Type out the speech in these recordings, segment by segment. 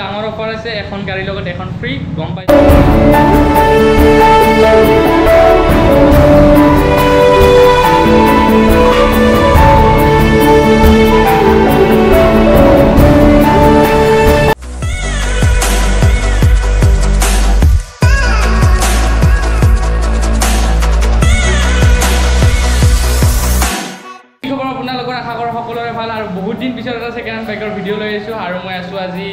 ডাঙৰ অফাৰ আছে এখন গাড়ীৰ লগত এখন ফ্ৰী গম পাই বহুত দিন পিছত এটা সেকেন্ড হ্যান্ড বাইকৰ ভিডিও লৈ আছো আৰু মই আছো আজি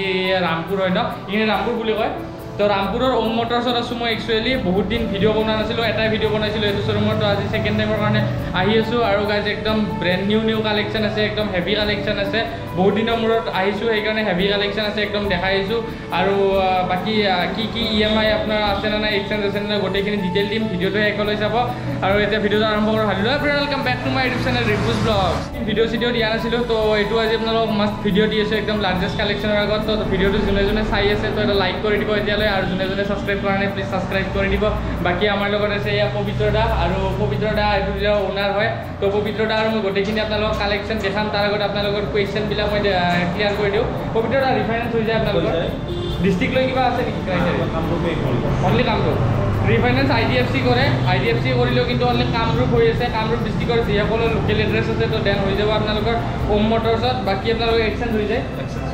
ৰামপুৰ হয় ন ইনে ৰামপুৰ বুলি কয় তো ৰামপুৰৰ ওম মটৰছত আছো মই একচুয়ালি বহুত দিন ভিডিও বনা নাছিলো এটা ভিডিও বনাইছিলো এটো শ্বৰুমত আজি সেকেন্ড টাইমৰ কাৰণে আহি আছো আৰু গাইজ একদম ব্ৰ্যান্ড নিউ কালেকশন আছে একদম হেভি কালেকশন আছে বহুত দিনৰ মূৰত আহিছো এই কাৰণে হেভি কালেকশন আছে একদম দেখাই আছো আৰু বাকি কি ইএমআই আপোনাৰ আছে না এক্সচেঞ্জ আছে না গোটেইখিনি ডিটেইল দিম ভিডিওটো একলৈ যাব আৰু এতিয়া ভিডিওটো আৰম্ভ কৰো hello welcome back to my YouTube channel reviews blog video দিয়া নাছিলো তো এইটো আজি আপোনালোকক মাস্ট ভিডিও দি আছে একদম লাৰ্জেষ্ট কালেকশনৰ আগত তো ভিডিওটো যোনে চাই আছে তো এটা লাইক কৰি দিব এতিয়ালৈ আৰু যোনে সাবস্ক্ৰাইব কৰা নাই প্লিজ সাবস্ক্ৰাইব কৰি দিব বাকি আমাৰ লগত আছে ইয়া পবিত্ৰদা আৰু পবিত্ৰদা এইটো যে ওনাৰ হয় তো পবিত্ৰদা আৰু মই গোটেইখিনি আপোনালোকক কালেকশন দেখাম তাৰ আগত আপোনালোকৰ কোৱেশ্চন বিলাক মই ক্লিয়াৰ কৰি দিওঁ পবিত্ৰদা ৰিফাইনেন্স হৈ যায় আপোনালোকৰ ডিস্ট্ৰিক্ট লৈ কিবা আছে নেকি অনলি কামৰূপ ৰিফাইনেন্স আইডিএফচি কৰে আইডিএফচি কৰিলেও কিন্তু অনলি কামৰূপ হৈ আছে কামৰূপ ডিস্ট্ৰিক্টৰ যিসকলৰ লোকেল এড্ৰেছ আছে তো দেন হৈ যাব আপোনালোকৰ ওম মটৰছত বাকি আপোনালোকৰ এক্সচেঞ্জ হৈ যায়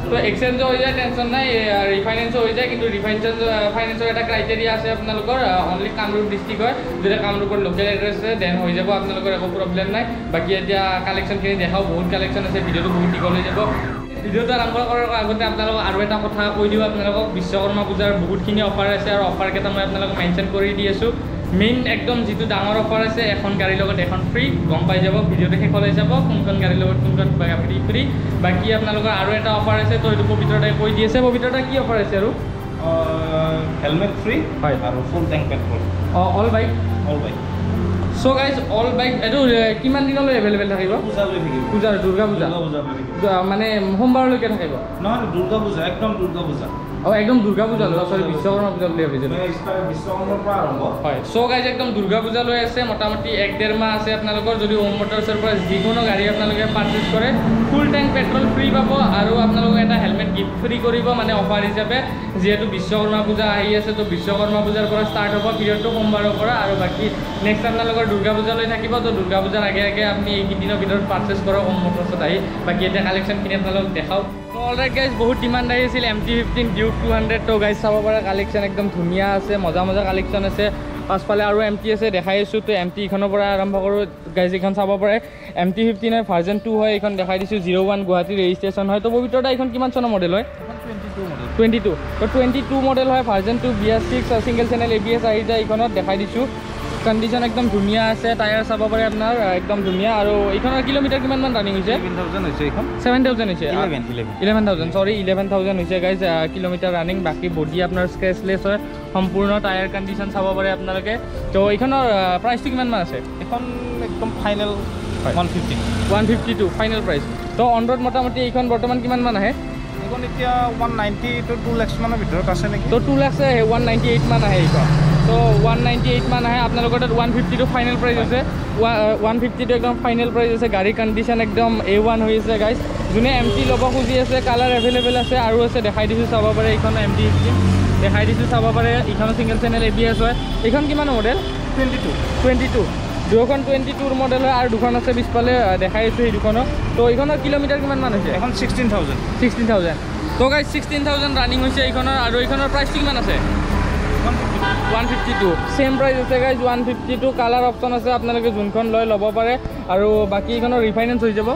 তো এক্সচেঞ্জ হৈ যায় টেনশ্যন নাই ৰিফাইনেন্সো হৈ যায় কিন্তু ফাইনেন্সৰ এটা ক্ৰাইটেৰিয়া আছে আপোনালোকৰ অনলি কামৰূপ ডিস্ট্ৰিক্ট হয় যদি কামৰূপৰ লোকেল এড্ৰেছ আছে দেন হৈ যাব আপোনালোকৰ একো প্ৰব্লেম নাই বাকি এতিয়া কালেকশ্যনখিনি দেখাওঁ বহুত কালেকশ্যন আছে ভিডিওটো বহুত দীঘল হৈ যাব ভিডিওটো আৰম্ভ কৰাৰ আগতে আপোনালোকক আৰু এটা কথা কৈ দিওঁ আপোনালোকক বিশ্বকৰ্মা পূজাৰ বহুতখিনি অফাৰ আছে আৰু অফাৰকেইটা মই আপোনালোকক মেনশ্যন কৰি দি আছোঁ মেইন একদম যিটো ডাঙৰ অফাৰ আছে এখন গাড়ীৰ লগত এখন ফ্ৰী গম পাই যাব ভিডিওটো শেষলৈ যাব কোনখন গাড়ীৰ লগত কোনখন ফ্ৰী বাকি আপোনালোকৰ আৰু এটা অফাৰ আছে তো এইটো পবিত্ৰদাই কৈ দি আছে পবিত্ৰদা কি অফাৰ আছে আৰু হেলমেট ফ্ৰী হয় আৰু full tank petrol all bike so guys all bike এইটো কিমান দিনলৈ এভেইলেবল থাকিব পূজাৰ দুৰ্গা পূজা মানে সোমবাৰলৈকে থাকিব নহয় দুৰ্গা পূজা একদম দুৰ্গা পূজা একদম দুৰ্গা পূজা সৰি বিশ্বকৰ্মা পূজা বুলি ভাবিছিলোঁ বিশ্বকৰ্মাৰ পৰা আৰম্ভ হয় সো গাইজ একদম দুৰ্গা পূজা লৈ আছে মোটামুটি 1-1.5 মাহ আছে আপোনালোকৰ যদি ওম মটৰছৰ পৰা যিকোনো গাড়ী আপোনালোকে পাৰচেজ কৰে ফুল টেংক পেট্ৰল ফ্ৰী পাব আৰু আপোনালোকে এটা হেলমেট গিফ্ট ফ্ৰী কৰিব মানে অফাৰ হিচাপে যিহেতু বিশ্বকৰ্মা পূজা আহি আছে তো বিশ্বকৰ্মা পূজাৰ পৰা ষ্টাৰ্ট হ'ব পিৰিয়ডটো সোমবাৰৰ পৰা আৰু বাকী নেক্সট আপোনালোকৰ দুৰ্গা পূজালৈ থাকিব তো দুৰ্গা পূজাৰ আগে আপুনি এইকেইদিনৰ ভিতৰত পাৰচেজ কৰক ওম মটৰছত আহি বাকী এতিয়া কালেকশ্যনখিনি আপোনালোকক দেখাওঁ তো অলৰাইট গাইজ বহুত ডিমাণ্ড আহিছিল MT-15 ডিউক 200 তো গাইজ চাব পৰা কালেকশ্যন একদম ধুনীয়া আছে মজা কালেকশ্যন আছে পাছফালে আৰু MT আছে দেখাই আছোঁ তো MT ইখনৰ পৰা আৰম্ভ কৰোঁ গাইজ এইখন চাব পাৰে MT-15 হয় ভাৰ্জন 2 হয় এইখন দেখাই দিছোঁ 01 গুৱাহাটী ৰেজিষ্ট্ৰেশ্যন হয় তো পবিত্ৰদা এইখন কিমান চনৰ মডেল হয় 22 তো 22 মডেল হয় version 2 BS6 single channel ABS আহি যায় এইখনত দেখাই দিছোঁ কণ্ডিশ্যন একদম ধুনীয়া আছে টায়াৰ চাব পাৰে আপোনাৰ একদম ধুনীয়া আৰু এইখনৰ কিলোমিটাৰ কিমানমান ৰানিং হৈছে 7000 হৈছে এইখন 7000 হৈছে 11,000 সৰি 11,000 হৈছে গাইজ কিলোমিটাৰ ৰানিং বাকী বডি আপোনাৰ স্ক্ৰেচলেছ হয় সম্পূৰ্ণ টায়াৰ কণ্ডিশ্যন চাব পাৰে আপোনালোকে তো এইখনৰ প্ৰাইচটো কিমানমান আছে এখন একদম ফাইনেল 152 ফাইনেল প্ৰাইচ তো অন ৰোড মোটামুটি এইখন বৰ্তমান কিমানমান আহে এইখন এতিয়া 190 to 2 লাখ মানৰ ভিতৰত আছে নেকি তো 2 লাখ 198 মান আহে এইখন তো 198 মান আহে আপোনালোকৰ তাত 152 ফাইনেল প্ৰাইচ আছে 152 একদম ফাইনেল প্ৰাইচ আছে গাড়ীৰ কণ্ডিশ্যন একদম A1 হৈ আছে গাইজ যোনে MT ল'ব খুজি আছে কালাৰ এভেইলেবল আছে আৰু আছে দেখাই দিছোঁ চাব পাৰে এইখন MT-15 দেখাই দিছোঁ চাব পাৰে এইখন সিংগল চেনেল ABS হয় এইখন কিমান মডেল 22 দুখন 22 মডেল হয় আৰু দুখন আছে পিছফালে দেখাই আছোঁ এই দুখনৰ তো এইখনৰ কিলোমিটাৰ কিমানমান হৈছে এখন 16,000 তো গাইজ 16,000 ৰানিং হৈছে এইখনৰ আৰু এইখনৰ প্ৰাইচটো কিমান আছে 152 সেম প্ৰাইচ আছে গাইজ 152 কালাৰ অপশ্যন আছে আপোনালোকে যোনখন লৈ ল'ব পাৰে আৰু বাকী এইখনৰ ৰিফাইনেন্স হৈ যাব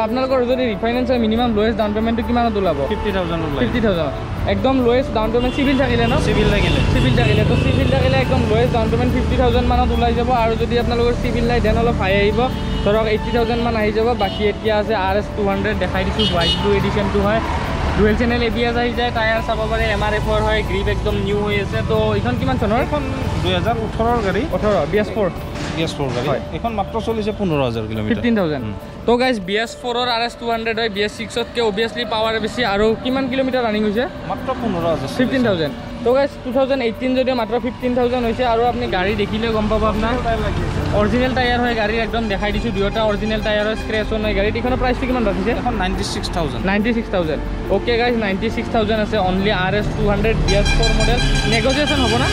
আপোনালোকৰ যদি ৰিফাইনেন্স হয় মিনিমাম লোৱেষ্ট ডাউন পে'মেণ্টটো কিমানত ওলাব 50,000 একদম লোৱেষ্ট ডাউন পে'মেণ্ট চিভিল থাকিলে ন চিভিল থাকিলে তো চিভিল থাকিলে একদম লোৱেষ্ট ডাউন পে'মেণ্ট 50,000 মানত ওলাই যাব আৰু যদি আপোনালোকৰ চিভিল নাই দেন অলপ হাই আহিব ধৰক 80,000 মান আহি যাব বাকী এতিয়া আছে RS 200 দেখাই দিছোঁ হোৱাইট ব্লু এডিশ্যনটো হয় ডুৱেল চেনেল ABS আহি যায় টায়াৰ চাব পাৰে MRF হয় গ্ৰিপ একদম নিউ হৈ আছে তো এইখন কিমান চনৰ এখন 2018 গাড়ী 18 BS4 গাড়ী এখন মাত্ৰ চলিছে 15000 কিলোমিটাৰ 15000 তো গাইজ BS4 ৰ RS 200 হয় BS6 তকে অবিয়াসলি পাৱাৰ বেছি আৰু কিমান কিলোমিটাৰ ৰানিং হৈছে মাত্ৰ 15000 15000 তো গাইজ 2018 যদিও মাত্ৰ 15000 হৈছে আৰু আপুনি গাড়ী দেখিলে গম পাব আপোনাৰ অৰিজিনেল টায়াৰ হয় গাড়ী একদম দেখাই দিছো দুটা অৰিজিনেল টায়াৰ হয় স্ক্ৰেচ নাই গাড়ী এখনৰ প্ৰাইসটো কিমান ৰাখিছে এখন 96000 ওকে গাইজ 96000 আছে only RS 200 BS4 model negotiation হ'ব না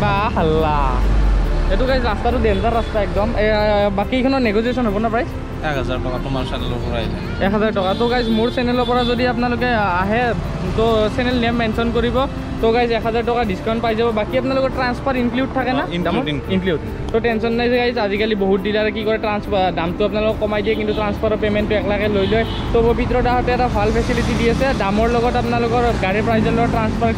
বা হাল্লা এটো গাইজ ৰাস্তাটো ডেঞ্জাৰ ৰাস্তা একদম বাকি এখনৰ নেগোসিয়েশন হ'ব না প্ৰাইস 1000 টাকা তোমাৰ চেনেলৰ পৰা আহিলে 1000 টাকা তো গাইজ মোৰ চেনেলৰ পৰা যদি আপোনালোকে আহে তো চেনেল নেম মেনশন কৰিব তো গাইজ 1000 টাকা ডিসকাউন্ট পাই যাব বাকি আপোনালোকৰ ট্ৰান্সফাৰ ইনক্লুড থাকে না ইনক্লুড তো টেনশন নাই গাইজ আজিকালি বহুত ডিলাৰে কি কৰে ট্ৰান্সফাৰ দামটো আপোনালোকক কমাই দিয়ে কিন্তু ট্ৰান্সফাৰৰ পেমেন্টটো একলাকে লৈ লয় তো পবিত্ৰ দাহতে এটা ভাল ফেসিলিটি দি আছে দামৰ লগত আপোনালোকৰ গাড়ীৰ প্ৰাইজৰ লগত ট্ৰান্সফাৰ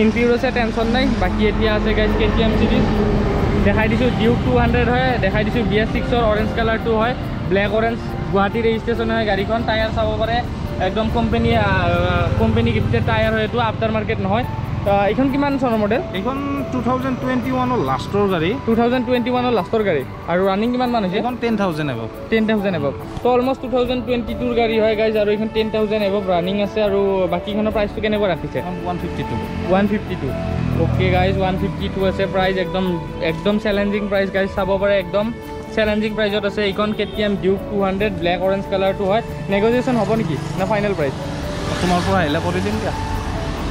ইনক্লুড আছে টেনশন নাই বাকি এতিয়া আছে গাইজ KTM সিৰিজ দেখাই দিছো ডিউক 200 হয় দেখাই দিছো BS6 ৰ অৰেঞ্জ কালাৰটো হয় ব্ল্যাক অৰেঞ্জ গুৱাহাটী ৰেজিষ্ট্ৰেচন হয় গাড়ীখন টায়াৰ চাব পাৰে একদম কোম্পানী গিফটেড টায়াৰ হয় এটো আফটাৰ মাৰ্কেট নহয় এখন কিমান চনৰ মডেল এখন 2021 ৰ লাষ্টৰ গাড়ী 2021 ৰ লাষ্টৰ গাড়ী আৰু ৰানিং কিমান মান হৈছে এখন 10000 এবাব 10000 এবাব তো অলমোস্ট 2022 ৰ গাড়ী হয় গাইজ আৰু এখন 10000 এবাব ৰানিং আছে আৰু বাকিখনৰ প্ৰাইসটো কেনেকৈ ৰাখিছে 152 ওকে গাইজ 152 আছে প্ৰাইস একদম চ্যালেঞ্জিং প্ৰাইস গাইজ চাব পাৰে একদম চ্যালেঞ্জিং প্ৰাইজত আছে এইখন KTM ডিউক 200 ব্ল্যাক অৰেঞ্জ কালাৰটো হয় নেগোসিয়েশন হ'ব নেকি না ফাইনাল প্ৰাইস তোমাৰ পৰা আহিলে কৰি দিম দিয়া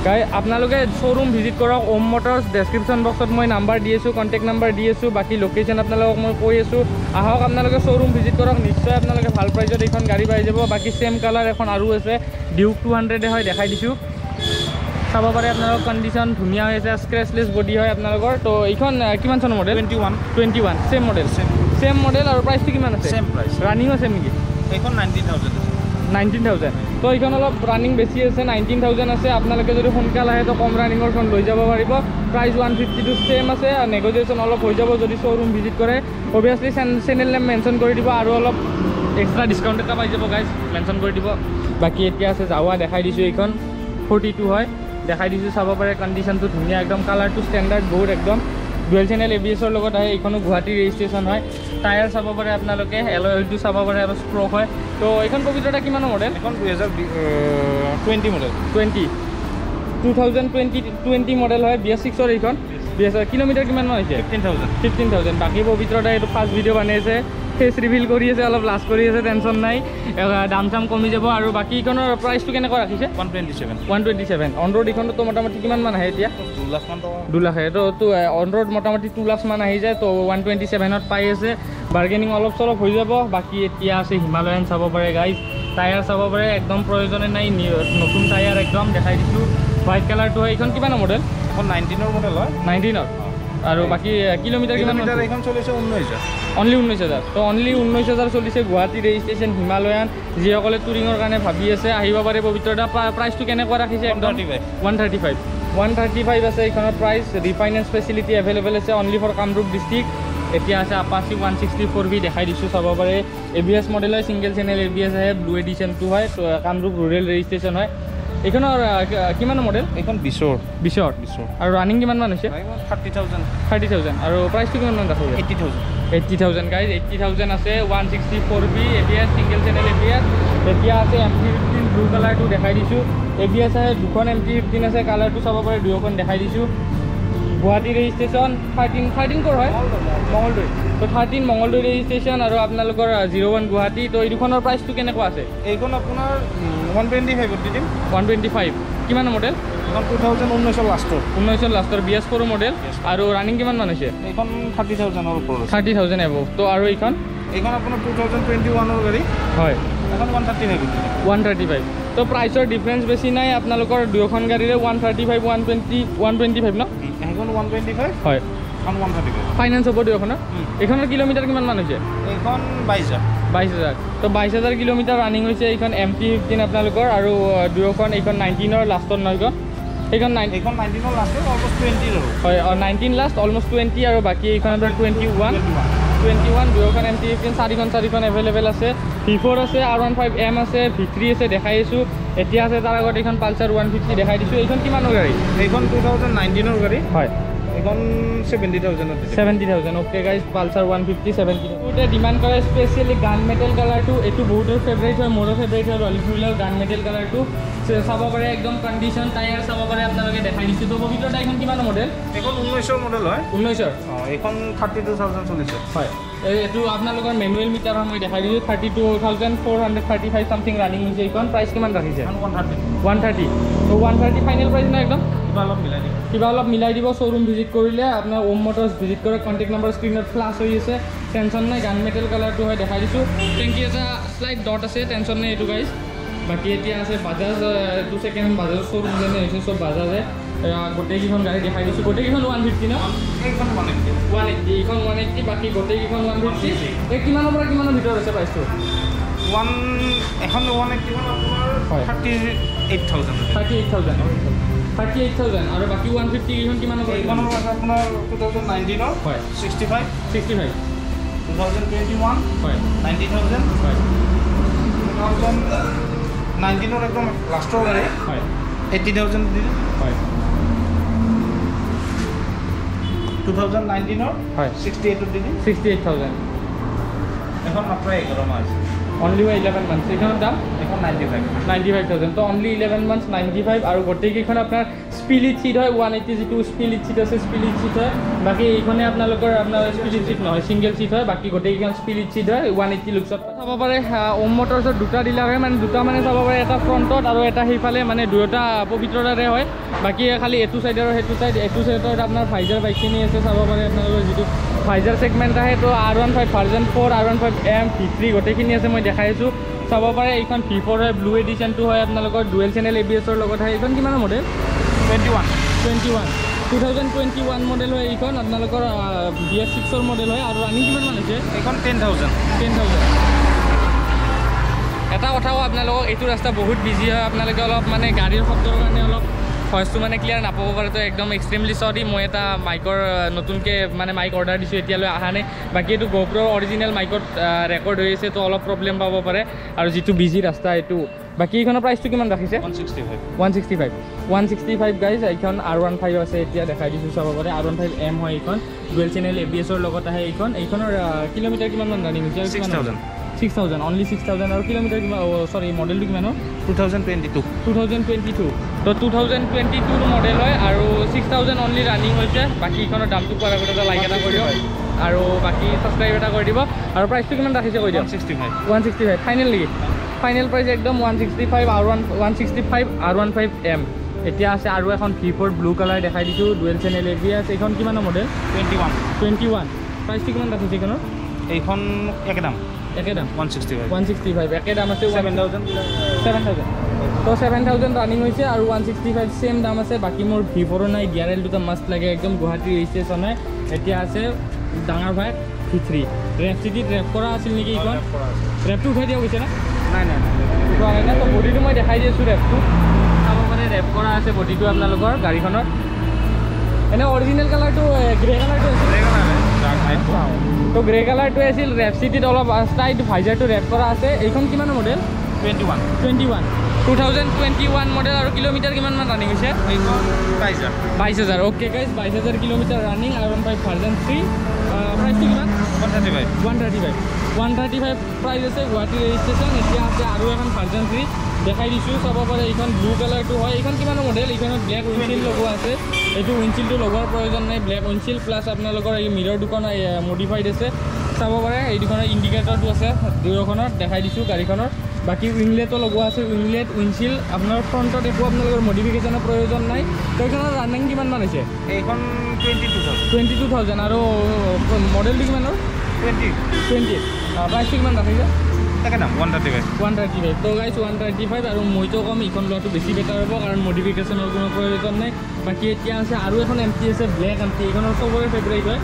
গাই আপোনালোকে শোৰুম ভিজিট কৰক ওম মটৰস ডেসক্ৰিপশন বক্সত মই নাম্বাৰ দি আছো কন্টাক্ট নাম্বাৰ দি আছো বাকি লোকেশন আপোনালোকক মই কৈ আছো আহক আপোনালোকে শোরুম ভিজিট কৰক নিশ্চয় আপোনালোকে ভাল প্ৰাইজত এইখন গাড়ী পাই যাব বাকি সেম কালাৰ এখন আৰু আছে ডিউক 200 হয় দেখাই দিছো চাব পাৰে আপোনালোকৰ কন্ডিশন ধুনিয়া হৈ আছে স্ক্ৰেচলেস বডি হয় আপোনালোকৰ তো এইখন কিমান চনৰ মডেল 21 সেম মডেল আৰু প্ৰাইসটো কিমান আছে সেম প্ৰাইস ৰানিংও সেম নেকি এইখন 19000 তো এইখন অলপ ৰানিং বেছি আছে 19000 আছে আপোনালোকে যদি সোনকাল আহে তো কম ৰানিংৰখন লৈ যাব পাৰিব প্ৰাইস 152 সেম আছে নেগোসিয়েশন অলপ হৈ যাব যদি শোৰুম ভিজিট কৰে অবিয়াসলি চেনেল নেম মেনশন কৰি দিব আৰু অলপ এক্সট্ৰা ডিসকাউন্ট এটা পাই যাব গাইজ মেনশন কৰি দিব বাকি এতিয়া আছে যাওয়া দেখাই দিছো এইখন 42 হয় দেখাই দিছো চাব পাৰে কন্ডিশনটো ধুনিয়া একদম কালাৰটো ষ্টেণ্ডাৰ্ড বহুত একদম ডুৱেল চেনেল ABS ৰ লগত আহে এইখনো গুৱাহাটী ৰেজিষ্ট্ৰেচন হয় টায়াৰ চাব পাৰে আপোনালোকে এলয় হুইলটো চাব পাৰে আৰু স্প্ৰক হয় তো এইখন পবিত্ৰটা কিমান মডেল এখন 2020 মডেল 2020 মডেল হয় BS6 ৰ এইখন BS কিলোমিটাৰ কিমান মান হৈছে 15000 বাকি পবিত্ৰটা এইটো ফাৰ্ষ্ট ভিডিও বনাইছে ফেস ৰিভিল কৰি আছে অলপ লাজ কৰি আছে টেনশন নাই দাম চাম কমি যাব আৰু বাকি ইখনৰ প্ৰাইসটো কেনেকৈ ৰাখিছে 127 অন ৰোড ইখনটো তো মোটামুটি কিমান মান আহে এতিয়া 2 লাখ মান 2 লাখ তো অন ৰোড মোটামুটি 2 লাখ মান আহি যায় তো 127ত পাই আছে বাৰ্গেনিং অলপ চলপ হৈ যাব বাকি এতিয়া আছে হিমালয়ান চাব পাৰে গাইজ টায়াৰ চাব পাৰে একদম প্ৰয়োজনে নাই নতুন টায়াৰ একদম দেখাই দিছো হোৱাইট কালাৰটো হয় এইখন কিমান মডেল এখন 19 ৰ মডেল হয় 19 আৰু বাকি কিলোমিটাৰ কিমান এইখন চলিছে 19000 অনলি 19000 তো অনলি 19000 চলিছে গুৱাহাটী ৰেজিষ্ট্ৰেচন হিমালয়ান যিসকলে টুৰিঙৰ কাৰণে ভাবি আছে আহিব পাৰে পবিত্ৰটা প্ৰাইসটো কেনেকৈ ৰাখিছে একদম 135 আছে এইখনৰ প্ৰাইস ৰিফাইনেন্স ফেসিলিটি এভেইলেবল আছে অনলি ফৰ কামৰূপ ডিস্ট্ৰিক্ট এতিয়া আছে আপাচি 164V দেখাই দিছো চাব পাৰে ABS মডেল হয় সিঙ্গেল চেনেল ABS আহে ব্লু এডিশনটো হয় তো কামৰূপ ৰুৰেল ৰেজিষ্ট্ৰেচন হয় এইখনৰ কিমান মডেল এইখন 20 আৰু ৰানিং কিমান মান হৈছে 30000 আৰু প্ৰাইসটো কিমান মান ৰাখিছে 80000 গাইজ 80000 আছে 164V ABS single channel ABS এতিয়া আছে MT15 ব্লু কালাৰটো দেখাই দিছো ABS আছে দুখন MT15 আছে কালাৰটো চাব পাৰে দুখন দেখাই দিছো গুৱাহাটী ৰেজিষ্ট্ৰেচন 13 কৰ হয় মঙ্গলদৈ তো 13 মঙ্গলদৈ ৰেজিষ্ট্ৰেচন আৰু আপোনালোকৰ 01 গুৱাহাটী তো এই দুখনৰ প্ৰাইসটো কেনেকুৱা আছে এইখন আপোনাৰ 125 দিম 125 কিমান মডেল এখন 2019 লাষ্টৰ BS4 মডেল আৰু ৰানিং কিমান মান হৈছে এইখন 30000 ৰ ওপৰত 30000 এবভ তো আৰু এইখন আপোনাৰ 2021 ৰ গাড়ী হয় এখন 135 তো প্ৰাইসৰ ডিফাৰেন্স বেছি নাই আপোনালোকৰ দুখন গাড়ীৰে 135 125 ন এখন 125 হয় এখন 135 ফাইনান্স হ'ব দুখনৰ এইখনৰ কিলোমিটাৰ কিমান মান হৈছে এইখন 22000 তো 22000 কিলোমিটাৰ ৰানিং হৈছে এইখন MT15 আপোনালোকৰ আৰু দুখন এইখন 19 ৰ লাষ্টৰ নয়খন এইখন 19 ৰ লাষ্টৰ অলমোস্ট 20 ৰ হয় 19 লাষ্ট অলমোস্ট 20 আৰু বাকি এইখন 21 দুখন MT15 চাৰিখন এভেইলেবল আছে V4 আছে R15M আছে V3 আছে দেখাই আছো এতিয়া আছে তাৰ আগত এইখন পালসাৰ 150 দেখাই দিছো এইখন কিমানৰ গাড়ী এইখন 2019 ৰ গাড়ী হয় এখন 70,000 70,000 ওকে গাইজ পালচাৰ 150 70 বহুতে ডিমাণ্ড কৰে স্পেচিয়েলি গান মেটেল কালাৰটো এইটো বহুতৰ ফেভৰেট হয় মোৰো ফেভৰেট হয় ৰয়েল এনফিল্ডৰ গান মেটেল কালাৰটো চাব পাৰে একদম কণ্ডিশ্যন টায়াৰ চাব পাৰে আপোনালোকে দেখাই দিছোঁ তো পবিত্ৰটা এখন কিমান মডেল এখন 19ৰ মডেল হয় 19ৰ এখন 32,000 চলিছে হয় এইটো আপোনালোকৰ মেনুৱেল মিটাৰ মই দেখাই দিছোঁ 32,435 সামথিং ৰানিং হৈছে এইখন প্ৰাইচ কিমান ৰাখিছে 130 তো 130 ফাইনেল প্ৰাইচ না একদম কিবা অলপ মিলাই দিব শ্ব'ৰুম ভিজিট কৰিলে আপোনাৰ ওম মটৰ্ছ ভিজিট কৰে কণ্টেক্ট নম্বৰ স্ক্ৰীনত ফ্লাছ হৈ আছে টেনশ্যন নাই গান মেটেল কালাৰটো হয় দেখাই দিছোঁ টেংকি এটা শ্লাইড ডট আছে টেনশ্যন নাই এইটো গাইজ বাকী এতিয়া আছে বাজাজ এইটো ছেকেণ্ড হেণ্ড বাজাজ শ্ব'ৰুম যেনে হৈছে চব বাজাজে গোটেইকেইখন গাড়ী দেখাই দিছোঁ গোটেইকেইখন 150 ন এইখন 180 এইখন 180 বাকী গোটেইকেইখন 150 এই কিমানৰ পৰা কিমানৰ ভিতৰত আছে প্ৰাইচটো এখন 180 আপোনাৰ 38,000 আৰু বাকী 150 কেইখন কিমানৰ পৰা এইখনৰ আছে আপোনাৰ 2019 হয় 65 2021 হয় 90,000 হয় 2019 একদম লাষ্টৰ গাড়ী হয় 80,000 দিলে হয় 2019 হয় 68 দিলে 68,000 এখন মাত্ৰ 11 মাহ আছে অনলি 11 মান্থ এইখনৰ দাম এখন 95,000 তো অনলি 11 মান্থ 95 আৰু গোটেইকেইখন আপোনাৰ স্পিলিট চিট হয় 180 যিটো স্পিলিট চিট আছে স্পিলিট চিট হয় বাকী এইখনে আপোনালোকৰ আপোনাৰ স্পিলিট চিট নহয় ছিংগল চিট হয় বাকী গোটেইকেইখন স্পিলিট চিট হয় 180 লুকছত চাব পাৰে ওম মটৰ্ছৰ দুটা ডিলাৰ হয় মানে দুটা মানে চাব পাৰে এটা ফ্ৰণ্টত আৰু এটা সেইফালে মানে দুয়োটা পবিত্ৰতাৰে হয় বাকী খালি এইটো চাইড আৰু সেইটো চাইড এইটো চাইডত আপোনাৰ ভাইজাৰ বাইকখিনি আছে চাব পাৰে আপোনালোকৰ যিটো ভাইজাৰ ছেগমেণ্ট আহে তো R15 version 4 R15 M V3 গোটেইখিনি আছে মই দেখাই আছোঁ চাব পাৰে এইখন V4 হয় ব্লু এডিশ্যনটো হয় আপোনালোকৰ ডুৱেল চেনেল ABS-ৰ লগত হয় এইখন কিমানৰ মডেল 2021 মডেল হয় এইখন আপোনালোকৰ BS6ৰ মডেল হয় আৰু ৰানিং কিমানমান হৈছে এইখন 10,000 এটা কথাও আপোনালোকক এইটো ৰাস্তা বহুত বিজি হয় আপোনালোকে অলপ মানে গাড়ীৰ শব্দৰ কাৰণে অলপ ভইচটো মানে ক্লিয়াৰ নাপাব পাৰে তো একদম এক্সট্ৰিমলি চৰি মই এটা মাইকৰ নতুনকৈ মানে মাইক অৰ্ডাৰ দিছোঁ এতিয়ালৈ অহা নাই বাকী এইটো GoPro অৰিজিনেল মাইকত ৰেকৰ্ড হৈ আছে তো অলপ প্ৰব্লেম পাব পাৰে আৰু যিটো বিজি ৰাস্তা এইটো বাকী এইখনৰ প্ৰাইচটো কিমান ৰাখিছে 165 গাইজ এইখন R15 আছে এতিয়া দেখাই দিছোঁ চাব পাৰে R15 M হয় এইখন ডুৱেল চেনেল ABS-ৰ লগত আহে এইখনৰ কিলোমিটাৰ কিমানমান ৰানিং হৈছে 6,000 অনলি 6,000 আৰু কিলোমিটাৰ কিমান চৰি মডেলটো কিমান হয় 2022 তো 2022 মডেল হয় আৰু 6,000 অনলি ৰানিং হৈছে বাকী এইখনৰ দামটো পোৱাৰ আগতে এটা লাইক এটা কৰি দিয়ক আৰু বাকী ছাবস্ক্ৰাইব এটা কৰি দিব আৰু প্ৰাইচটো কিমান ৰাখিছে কৈ দিয়ক 165 ফাইনেল নেকি ফাইনেল প্ৰাইচ একদম 165 R15 M এতিয়া আছে আৰু এখন V4 ব্লু কালাৰ দেখাই দিছোঁ ডুৱেল চেনেল ABS এইখন কিমানৰ মডেল 21 প্ৰাইচটো কিমান ৰাখিছে এইখনৰ এইখন একেদাম 165 একে দাম আছে 7,000 তো 7,000 ৰানিং হৈছে আৰু 165 ছেম দাম আছে বাকী মোৰ V4 নাই DRL দুটা মাষ্ট লাগে একদম গুৱাহাটী ৰেজিষ্ট্ৰেশ্যন হয় এতিয়া আছে ডাঙৰ ভাই V3 ৰেপ চিটিত ৰেপ কৰা আছিল নেকি এইখন ৰেপটো উঠাই দিয়া গৈছে না নাই উঠোৱা নাই না তো বডিটো মই দেখাই দি আছোঁ ৰেপটো চাব পাৰে ৰেপ কৰা আছে বডিটো আপোনালোকৰ গাড়ীখনৰ এনে অৰিজিনেল কালাৰটো গ্ৰে কালাৰটো আছিল তো গ্ৰে কালাৰটোৱে আছিল ৰেপ চিটিত অলপ ষ্টাইট ভাইজাৰটো ৰেপ কৰা আছে এইখন কিমানৰ মডেল 2021 মডেল আৰু কিলোমিটাৰ কিমানমান ৰানিং হৈছে 22,000 okay guys 22,000 kilometre running R15 version 3 প্ৰাইচটো কিমান 135 প্ৰাইচ আছে গুৱাহাটী ৰেজিষ্ট্ৰেশ্যন এতিয়া আছে আৰু এখন ভাৰ্জন 3 দেখাই দিছোঁ চাব পাৰে এইখন ব্লু কালাৰটো হয় এইখন কিমানৰ মডেল এইখনত ব্লেক উইণ্ডচিল লগোৱা আছে এইটো উইণ্ডচিলটো লগোৱাৰ প্ৰয়োজন নাই ব্লেক উইণ্ডচিল প্লাছ আপোনালোকৰ এই মিৰৰ দুখন মডিফাইড আছে চাব পাৰে এই দুখনৰ ইণ্ডিকেটৰটো আছে দুয়োখনত দেখাই দিছোঁ গাড়ীখনৰ বাকী উইংলেটো লগোৱা আছে উইংলেট উইণ্ডচিল আপোনাৰ ফ্ৰণ্টত একো আপোনালোকৰ মডিফিকেশ্যনৰ প্ৰয়োজন নাই তো এইখনৰ ৰানিং কিমানমান হৈছে এইখন 22,000 আৰু মডেলটো কিমানৰ 20 প্ৰাইচটো কিমান ৰাখিছে একেদাম 135 তো গাইজ 135 আৰু মইতো কম এইখন লোৱাটো বেছি বেটাৰ হ'ব কাৰণ মডিফিকেশ্যনৰ কোনো প্ৰয়োজন নাই বাকী এতিয়া আছে আৰু এখন MT আছে ব্লেক MT এইখনৰ চবৰে ফেভৰেট হয়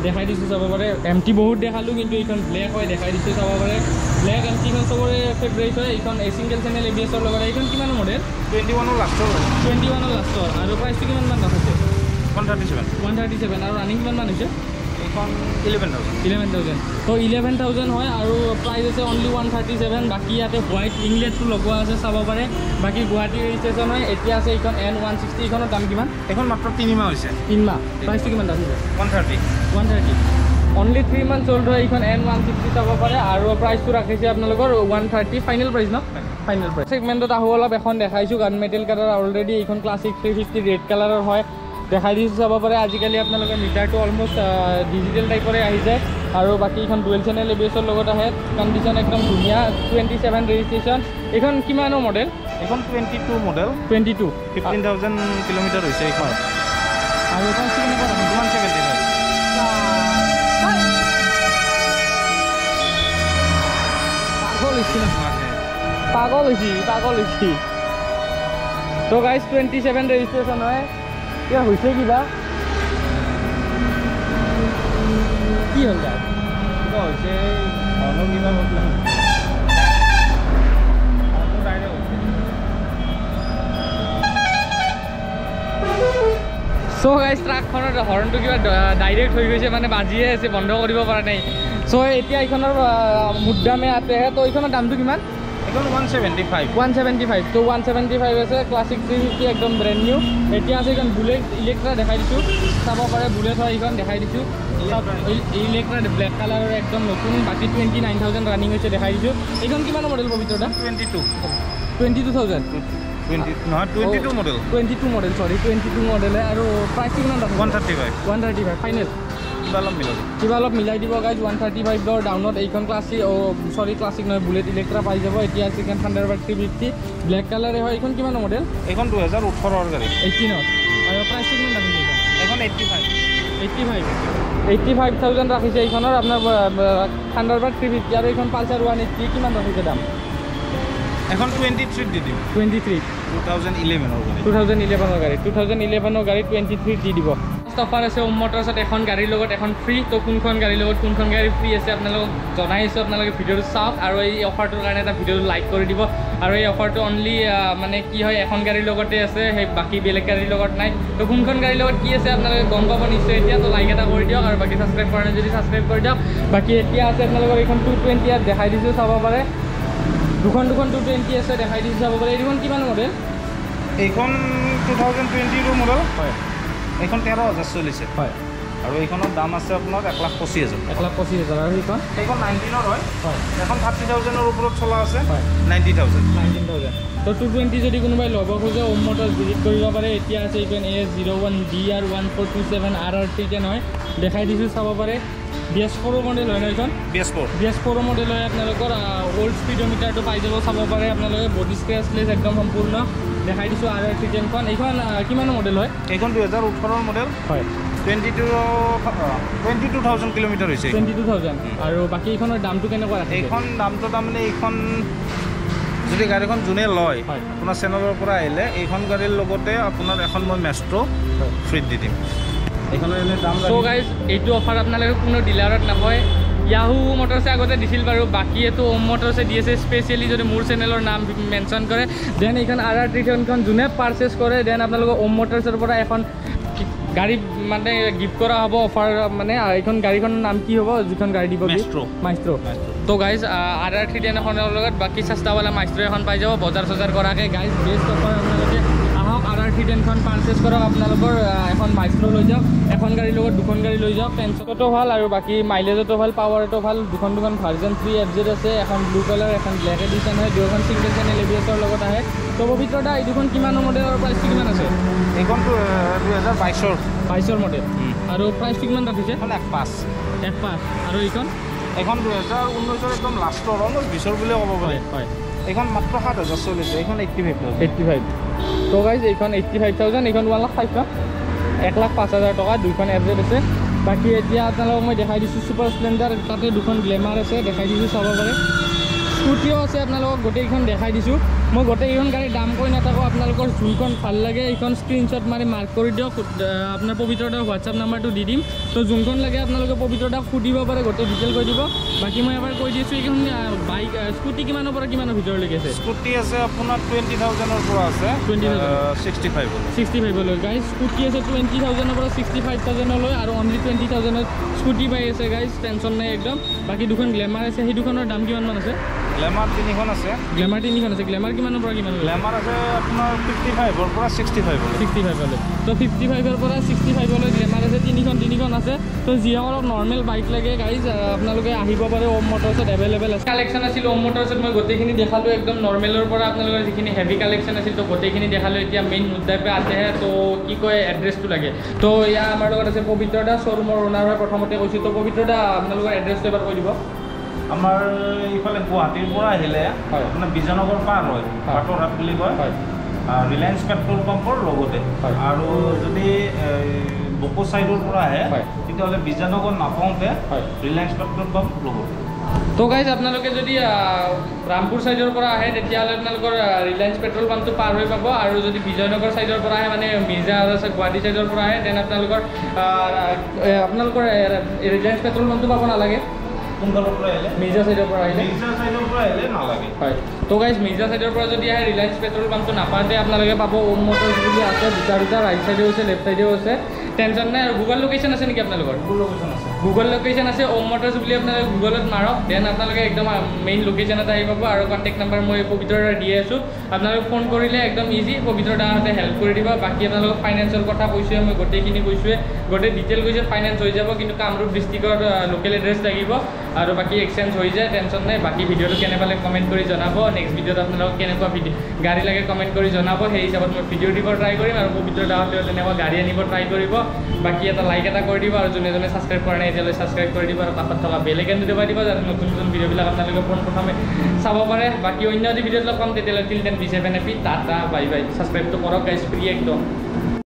দেখাই দিছোঁ চাব পাৰে MT বহুত দেখালোঁ কিন্তু এইখন ব্লেক হয় দেখাই দিছোঁ চাব পাৰে ব্লেক MTখন চবৰে ফেভৰেট হয় এইখন ছিংগল চেনেল ABS-ৰ লগত এইখন কিমানৰ মডেল 21 লাষ্টৰ আৰু প্ৰাইচটো কিমানমান ৰাখিছে 137 আৰু ৰানিং কিমানমান হৈছে এইখন 11,000 তো 11,000 হয় আৰু প্ৰাইচ আছে অনলি 137 বাকী ইয়াতে হোৱাইট ইংলেটটো লগোৱা আছে চাব পাৰে বাকী গুৱাহাটী ৰেজিষ্ট্ৰেশ্যন হয় এতিয়া আছে এইখন N160 এইখনৰ দাম কিমান এখন মাত্ৰ 3 মাহ হৈছে 3 মাহ প্ৰাইচটো কিমান দাম আছে 130 অনলি 3 মান্থ চল্ড হয় এইখন N160 চাব পাৰে আৰু প্ৰাইচটো ৰাখিছে আপোনালোকৰ 130 ফাইনেল প্ৰাইচ ন ফাইনেল প্ৰাইচ সেগমেণ্টত আহো অলপ এখন দেখাইছোঁ গান মেটেল কালাৰ অলৰেডি এইখন ক্লাছিক 350 ৰেড কালাৰৰ হয় দেখাই দিছোঁ চাব পাৰে আজিকালি আপোনালোকে মিটাৰটো অলমষ্ট ডিজিটেল টাইপৰে আহি যায় আৰু বাকী এইখন ডুৱেল চেনেল এবিএছৰ লগত আহে কণ্ডিশ্যন একদম ধুনীয়া 27 ৰেজিষ্ট্ৰেশ্যন এইখন কিমানৰ মডেল এইখন 22 মডেল 22 15,000 কিলোমিটাৰ হৈছে এইখন আৰু এইখন কেনেকুৱা দাম 175 পাগল হৈছি তো গাইজ 27 ৰেজিষ্ট্ৰেশ্যন হয় কিবা হৈছে কিবা কি হ'ল গাইজ কিবা হৈছে হৰ্ণৰ কিবা প্ৰব্লেম চ' গাইজ ট্ৰাকখনৰ হৰ্ণটো কিবা ডাইৰেক্ট হৈ গৈছে মানে বাজিয়ে আছে বন্ধ কৰিব পৰা নাই চ' এতিয়া এইখনৰ মুদ্দামে আতেহে তো এইখনৰ দামটো কিমান এখন 175 তো 175 আছে ক্লাছিক 350 একদম ব্ৰেণ্ড নিউ এতিয়া আছে এইখন বুলেট ইলেক্ট্ৰা দেখাই দিছোঁ চাব পাৰে বুলেট হয় এইখন দেখাই দিছোঁ ইলেক্ট্ৰা ব্লেক কালাৰৰ একদম নতুন বাকী 29,000 ৰানিং হৈছে দেখাই দিছোঁ এইখন কিমানৰ মডেল পবিত্ৰতা 22,000 নহয় 22 মডেল 22 মডেল সৰি 22 মডেল আৰু প্ৰাইচ কিমান দাম 135 ফাইনেল কিবা অলপ মিলাই দিব গাইজ 135 ডাউনত এইখন ক্লাছিক ক্লাছিক নহয় বুলেট ইলেক্ট্ৰা পাই যাব এতিয়া আছে এইখন থাণ্ডাৰবাৰ্ড 350 ব্লেক কালাৰে হয় এইখন কিমানৰ মডেল এইখন 2018 গাড়ী 18 আৰু প্ৰাইচ কিমান দাম এইখন 85,000 ৰাখিছে এইখনৰ আপোনাৰ থাণ্ডাৰবাৰ্ড 350 আৰু এইখন পালচাৰ 180 কিমান ৰাখিছে দাম এখন 23 দি দিম 23 2011 গাড়ী 23 দি দিব অফাৰ আছে ওম মটৰ্ছত এখন গাড়ীৰ লগত এখন ফ্ৰী তো কোনখন গাড়ীৰ লগত কোনখন গাড়ী ফ্ৰী আছে আপোনালোকক জনাইছোঁ আপোনালোকে ভিডিঅ'টো চাওক আৰু এই অফাৰটোৰ কাৰণে এটা ভিডিঅ'টো লাইক কৰি দিব আৰু এই অফাৰটো অনলি মানে কি হয় এখন গাড়ীৰ লগতে আছে সেই বাকী বেলেগ গাড়ীৰ লগত নাই তো কোনখন গাড়ীৰ লগত কি আছে আপোনালোকে গম পাব নিশ্চয় এতিয়া তো লাইক এটা কৰি দিয়ক আৰু বাকী ছাবস্ক্ৰাইব কৰা নাই যদি ছাবস্ক্ৰাইব কৰি দিয়ক বাকী এতিয়া আছে আপোনালোকৰ এইখন 220 ইয়াত দেখাই দিছোঁ চাব পাৰে দুখন 220 আছে দেখাই দিছোঁ চাব পাৰে এইখন কিমান মডেল এইখন 2022 মডেল হয় এইখন 13,000 চলিছে হয় আৰু এইখনৰ দাম আছে আপোনাৰ 1,25,000 আৰু সেইখন 19ৰ হয় এখন 30,000ৰ ওপৰত চলা আছে হয় 19,000 তো 220 যদি কোনোবাই ল'ব খোজে ওম মটৰ্ছ ভিজিট কৰিব পাৰে এতিয়া আছে এইখন AS01DR1427 RR310 হয় দেখাই দিছোঁ চাব পাৰে BS4 মডেল হয় ন এইখন BS4 মডেল হয় আপোনালোকৰ ওল্ড স্পীডোমিটাৰটো পাই যাব চাব পাৰে আপোনালোকে বডি স্ক্ৰেচলেছ একদম সম্পূৰ্ণ দেখাই দিছোঁ RR310খন এইখন কিমানৰ মডেল হয় এইখন 2018ৰ মডেল হয় 22,000 কিলোমিটাৰ হৈছে 22,000 আৰু বাকী এইখনৰ দামটো কেনেকুৱা ৰাখে এইখন দামটো তাৰমানে এইখন যদি গাড়ীখন যোনে লয় আপোনাৰ চেনেলৰ পৰা আহিলে এইখন গাড়ীৰ লগতে আপোনাৰ এখন মই মেষ্ট্ৰ' ফ্ৰীত দি দিম এইখনৰ এনে দাম চ' গাইজ এইটো অফাৰ আপোনালোকে কোনো ডিলাৰত নাপায় ইয়াহু মটৰ্ছে আগতে দিছিল বাৰু বাকী এইটো ওম মটৰ্ছে দি আছে স্পেচিয়েলি যদি মোৰ চেনেলৰ নাম মেনশ্যন কৰে দেন এইখন RR310খন যোনে পাৰ্চেছ কৰে দেন আপোনালোকৰ ওম মটৰ্ছৰ পৰা এখন গাড়ী মানে গিফ্ট কৰা হ'ব অফাৰ মানে এইখন গাড়ীখনৰ নাম কি হ'ব যিখন গাড়ী দিব মাইষ্ট্ৰ তো গাইজ RR310 এখনৰ লগত বাকী চেষ্টাৱালা মাইষ্ট্ৰ এখন পাই যাব বজাৰ চজাৰ কৰাকৈ গাইজ বেষ্ট অফাৰ আপোনালোকে আহক RR310খন পাৰ্চেছ কৰক আপোনালোকৰ এখন মাইষ্ট্ৰ লৈ যাওক এখন গাড়ীৰ লগত দুখন গাড়ী লৈ যাওক টেনচনতো ভাল আৰু বাকী মাইলেজতো ভাল পাৱাৰতো ভাল দুখন ভাৰ্জন 3 FZ আছে এখন ব্লু কালাৰ এখন ব্লেক এডিশ্যন হয় দুখন ছিংগল চেনেল ABS-ৰ লগত আহে তো পবিত্ৰতা এই দুখন কিমানৰ মডেলৰ প্ৰাইচ কিমান আছে এইখনটো 2022ৰ মডেল আৰু প্ৰাইচটো কিমান ৰাখিছে 1,5 আৰু এইখন 2019ৰ একদম লাষ্টৰ অলপ 20ৰ বুলি ক'ব পাৰে হয় এইখন মাত্ৰ 7,000 চলিছে এইখন 85 তো গাইজ এইখন 85,000 এইখন 1,05,000 টকা দুইখন FZ আছে বাকী এতিয়া আপোনালোকক মই দেখাই দিছোঁ ছুপাৰ স্প্লেণ্ডাৰ তাতে দুখন গ্লেমাৰ আছে দেখাই দিছোঁ চাব পাৰে স্কুটিও আছে আপোনালোকক গোটেইখন দেখাই দিছোঁ মই গোটেইকেইখন গাড়ীৰ দাম কৈ নাথাকোঁ আপোনালোকৰ যোনখন ভাল লাগে এইখন স্ক্ৰীনশ্বট মাৰি মাৰ্ক কৰি দিয়ক আপোনাৰ পবিত্ৰদাৰ হোৱাটছআপ নাম্বাৰটো দি দিম তো যোনখন লাগে আপোনালোকে পবিত্ৰদাক সুধিব পাৰে গোটেই ডিটেইল কৈ দিব বাকী মই এবাৰ কৈ দিছোঁ এইখন বাইক স্কুটি কিমানৰ পৰা কিমানৰ ভিতৰলৈকে আছে স্কুটি আছে আপোনাৰ 20,000-ৰ পৰা আছে 65 লৈ গাইজ স্কুটি আছে 20,000-ৰ পৰা 65,000-লৈ আৰু অনলি 20,000-ত স্কুটি পাই আছে গাইজ টেনশ্যন নাই একদম বাকী দুখন গ্লেমাৰ আছে সেই দুখনৰ দাম কিমানমান আছে গ্লেমাৰ 3খন আছে গ্লেমাৰ কিমানৰ পৰা কিমান গ্লেমাৰ আছে আপোনাৰ 55-ৰ পৰা 65 তো 55-ৰ পৰা 65-লৈ গ্লেমাৰ আছে তিনিখন আছে তো যিসকলক নৰ্মেল বাইক লাগে গাইজ আপোনালোকে আহিব পাৰে ওম মটৰ্ছত এভেইলেবল আছে কালেকশ্যন আছিল ওম মটৰ্ছত মই গোটেইখিনি দেখালোঁ একদম নৰ্মেলৰ পৰা আপোনালোকৰ যিখিনি হেভি কালেকশ্যন আছিল তো গোটেইখিনি দেখালোঁ এতিয়া মেইন মুদ্দাই পে আছেহে তো কি কয় এড্ৰেছটো লাগে তো এয়া আমাৰ লগত আছে পবিত্ৰদা শ্ব'ৰুমৰ অ'নাৰ হয় প্ৰথমতে কৈছোঁ তো পবিত্ৰদা আপোনালোকৰ এড্ৰেছটো এবাৰ কৈ দিব আমাৰ এইফালে গুৱাহাটীৰ পৰা আহিলে আপোনাৰ বিজয়নগৰ পাৰ হয় পাটৰহাট বুলি কয় ৰিলায়েন্স পেট্ৰল পাম্পৰ লগতে আৰু যদি বকো ছাইডৰ পৰা আহে তেতিয়াহ'লে বিজয়নগৰ নাপাওঁতে ৰিলায়েন্স পেট্ৰল পাম্প লগতে তো গাইজ আপোনালোকে যদি ৰামপুৰ ছাইডৰ পৰা আহে তেতিয়াহ'লে আপোনালোকৰ ৰিলায়েন্স পেট্ৰল পাম্পটো পাৰ হৈ পাব আৰু যদি বিজয়নগৰ ছাইডৰ পৰা আহে মানে মিৰ্জা গুৱাহাটী ছাইডৰ পৰা আহে দেন আপোনালোকৰ ৰিলায়েন্স পেট্ৰল পাম্পটো পাব নালাগে মিৰ্জা ছাইডৰ পৰা আহিলে নালাগে হয় তো গাইজ মিৰ্জা ছাইডৰ পৰা যদি আহে ৰিলায়েন্স পেট্ৰল পাম্পটো নাপাওঁতে আপোনালোকে পাব ওম মটৰ্ছ বুলি আছে দুটা ৰাইট ছাইডেও আছে লেফ্ট ছাইডেও আছে টেনশ্যন নাই আৰু গুগল লোকেশ্যন আছে নেকি আপোনালোকৰ গুগল লোকেশ্যন আছে ওম মটৰ্ছ বুলি আপোনালোকে গুগলত মাৰক দেন আপোনালোকে একদম মেইন লোকেশ্যন এটা আহি পাব আৰু কণ্টেক্ট নাম্বাৰ মই পবিত্ৰদাৰ দি আছোঁ আপোনালোকে ফোন কৰিলে একদম ইজি পবিত্ৰদাহঁতে হেল্প কৰি দিব বাকী আপোনালোকক ফাইনেন্সৰ কথা কৈছোঁৱে মই গোটেইখিনি কৈছোঁৱে গোটেই ডিটেইল কৈছোঁ ফাইনেন্স হৈ যাব কিন্তু কামৰূপ ডিষ্ট্ৰিক্টৰ লোকেল এড্ৰেছ লাগিব আৰু বাকী এক্সচেঞ্জ হৈ যায় টেনশ্যন নাই বাকী ভিডিঅ'টো কেনে পালে কমেণ্ট কৰি জনাব নেক্সট ভিডিঅ'ত আপোনালোকক কেনেকুৱা গাড়ী লাগে কমেণ্ট কৰি জনাব সেই হিচাপত মই ভিডিঅ' দিব ট্ৰাই কৰিম আৰু পবিত্ৰদাহঁতেও তেনেকুৱা গাড়ী আনিব ট্ৰাই কৰিব বাকী এটা লাইক এটা কৰি দিব আৰু যোনে ছাবস্ক্ৰাইব কৰা নাই এতিয়ালৈ ছাবস্ক্ৰাইব কৰি দিব আৰু কাষত থকা বেল আইকনটো দবাই দিব যাতে নতুন ভিডিঅ'বিলাক আপোনালোকে পোনপ্ৰথমে চাব পাৰে বাকী অন্য যদি ভিডিঅ'ত লগ পাম তেতিয়াহ'লে till then be safe and happy tata bye bye ছাবস্ক্ৰাইবটো কৰক গাইজ ফ্ৰী একদম